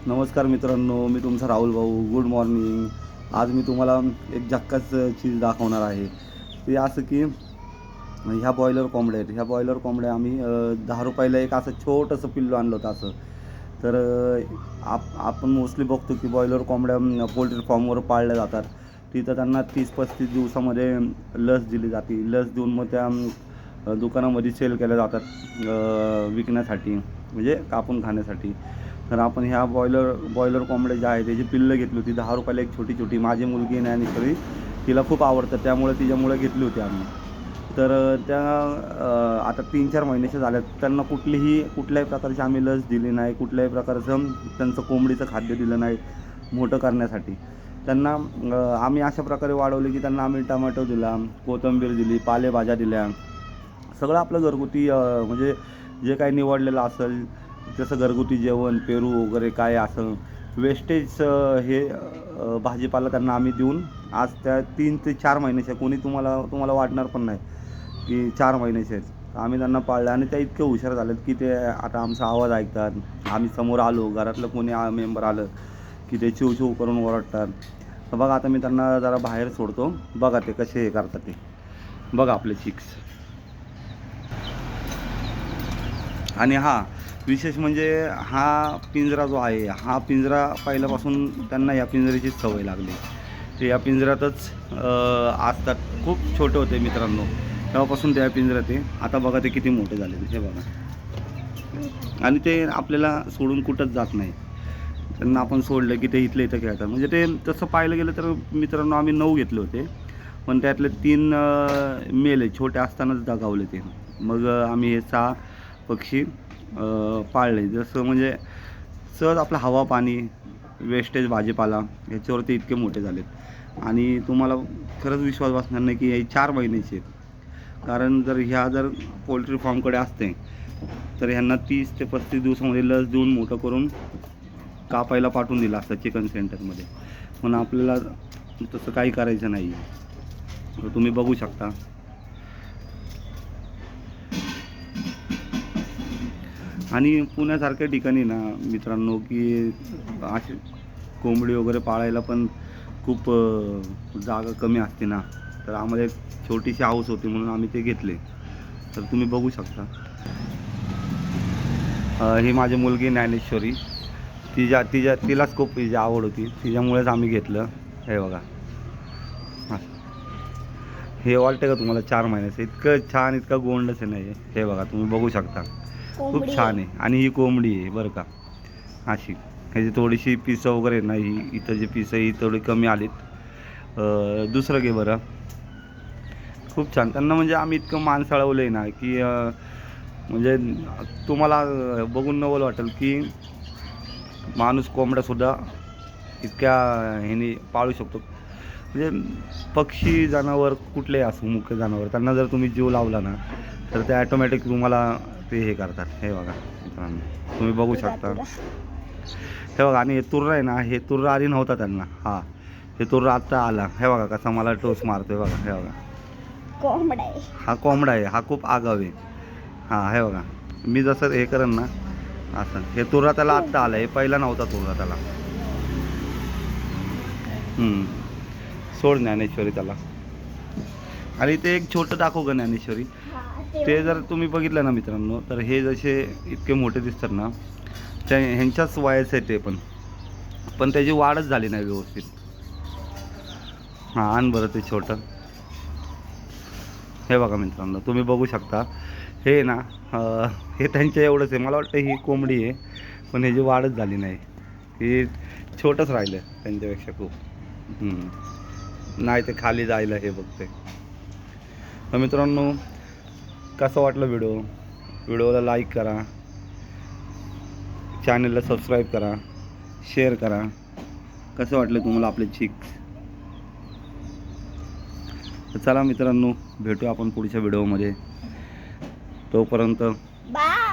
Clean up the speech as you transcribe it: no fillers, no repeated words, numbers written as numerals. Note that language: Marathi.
नमस्कार मित्रांनो, मी तुमचा राहुल भाऊ. Good morning. आज मी तुम्हाला एक झक्कास चीज दाखवणार आहे. ते असं की ह्या बॉयलर कोंबड्या आहेत. ह्या बॉयलर कोंबड्या आम्ही 10 रुपयाला एक असं छोटंसं पिल्लू आणलं होतं असं. तर आपण मोस्टली बघतो की बॉयलर कोंबड्या पोल्ट्री फार्मवर पाळल्या जातात. तिथं त्यांना 30-35 दिवसामध्ये लस दिली जाते. लस देऊन मग त्या दुकानामध्ये सेल केल्या जातात विकण्यासाठी, म्हणजे कापून खाण्यासाठी. तर आपण ह्या बॉयलर कोंबड्या ज्या आहेत त्याची पिल्लं घेतली होती 10 रुपयाला एक छोटी छोटी. माझी मुलगी ज्ञानेश्वरी, तिला खूप आवडतं, त्यामुळे तिच्यामुळे घेतली होती आम्ही. तर त्या आता 3-4 महिन्याच्या झाल्यात. त्यांना कुठल्याही प्रकारची आम्ही लस दिली नाही, कुठल्याही प्रकारचं त्यांचं कोंबडीचं खाद्य दिलं नाही मोठं करण्यासाठी. त्यांना आम्ही अशा प्रकारे वाढवले की त्यांना आम्ही टमाटो दिला, कोथिंबीर दिली, पालेभाज्या दिल्या. सगळं आपलं घरगुती म्हणजे जे काही निवडलेलं असेल, जसं घरगुती जेवण, पेरू वगैरे काय असेल वेस्टेज, हे भाजीपाला त्यांना आम्ही देऊन आज त्या 3 ते 4 महिन्याच्या, कोणी तुम्हाला वाटणार पण नाही की 4 महिन्याचे आहेत. आम्ही त्यांना पाळलं आणि त्या इतके हुशार झालेत की ते आता आमचा आवाज ऐकतात. आम्ही समोर आलो, घरातलं कोणी मेंबर आलं की ते चिव चिव करून ओरडतात. तर बघा, आता मी त्यांना जरा बाहेर सोडतो. बघा ते कसे हे करतात. ते बघा आपले चिक्स. आणि विशेष म्हणजे हा पिंजरा जो आहे, हा पिंजरा पहिल्यापासून त्यांना या पिंजऱ्याची सवय लागली. ते या पिंजऱ्यातच असतात. खूप छोटे होते मित्रांनो, तेव्हापासून त्या पिंजऱ्यात आहे. आता बघा ते किती मोठे झाले, हे बघा. आणि ते आपल्याला सोडून कुठंच जात नाही. त्यांना आपण सोडलं की ते इथल्या इथं खेळतात. म्हणजे ते तसं पाहायला गेलं तर मित्रांनो, आम्ही 9 घेतले होते, पण त्यातले 3 मेले, छोटे असतानाच दगावले ते. मग आम्ही हे 6 पक्षी पाळले. जसं म्हणजे सहज आपलं हवा पाणी, वेस्टेज भाजीपाला, ह्याच्यावरती इतके मोठे झालेत. आणि तुम्हाला खरंच विश्वास बसणार नाही की हे 4 महिन्याचे आहेत. कारण जर पोल्ट्री फार्मकडे असते तर ह्यांना 30 ते 35 दिवसामध्ये लस देऊन मोठं करून कापायला पाठवून दिलं असतं चिकन सेंटरमध्ये. पण आपल्याला तसं काही करायचं नाही. तुम्ही बघू शकता. आणि पुण्यासारख्या ठिकाणी ना मित्रांनो, की अशी कोंबडी वगैरे पाळायला पण खूप जागा कमी असते ना. तर आम्हाला एक छोटीशी हाऊस होती म्हणून आम्ही ते घेतले. तर तुम्ही बघू शकता. ही माझी मुलगी ज्ञानेश्वरी. तिलाच खूप हिची आवड होती, तिच्यामुळेच आम्ही घेतलं. हे बघा, हे वाटतं का तुम्हाला 4 महिन्याचं? इतकं छान, इतकं गोंडच आहे. नाही, हे बघा तुम्ही बघू शकता. खूप छान आहे. आणि ही कोंबडी आहे बरं का, अशी. ह्याची थोडीशी पिसं वगैरे नाही, इथं जे पिसं ही थोडी कमी आलीत. दुसरं घे बरं. खूप छान. त्यांना म्हणजे आम्ही इतकं मान सळवलं आहे ना की म्हणजे तुम्हाला बघून नवल वाटेल की माणूस कोंबड्यासुद्धा इतक्या ह्याने पाळू शकतो. म्हणजे पक्षी, जनावर कुठलेही असो, मुख्य जनावर, त्यांना जर तुम्ही जीव लावला ना तर ते ॲटोमॅटिक तुम्हाला ते हे करतात. हे बघा मित्रांनो, तुम्ही बघू शकता. हे बघा. आणि हे तुर्रा आहे ना, हे तुर्रा आधी नव्हता त्यांना. हे तुर्रा आत्ता आला. हे बघा कसा मला टोच मारतोय बघा. हे बघा, कोंबडा आहे. हा कोंबडा आहे. हा खूप आगाव आहे. हे बघा, मी जसं हे करेन ना असं. हे तुर्रा त्याला आत्ता आला. हे पहिला नव्हता तुर्रा त्याला. सोड ज्ञानेश्वरी त्याला. आणि ते एक छोटं दाखवू का ज्ञानेश्वरी? ते जर तुम्ही बघितलं ना मित्रांनो, तर हे जसे इतके मोठे दिसतात ना, त्या ह्यांच्याच वयाचं आहे ते पण त्याची वाढच झाली नाही व्यवस्थित. आण बरं ते छोटं. हे बघा मित्रांनो, तुम्ही बघू शकता. हे ना हे त्यांच्या एवढंच आहे. मला वाटतं ही कोंबडी आहे, पण ह्याची वाढच झाली नाही. हे छोटंच राहिलं त्यांच्यापेक्षा खूप. नाही, ते खाली जायला हे बघते. तर मित्रांनो, कसं वाटलं व्हिडिओला लाईक करा, चॅनलला सबस्क्राईब करा, शेअर करा. कसं वाटलं तुम्हाला आपले चिक्स? तर चला मित्रांनो, भेटू आपण पुढच्या व्हिडिओमध्ये. तोपर्यंत बाय.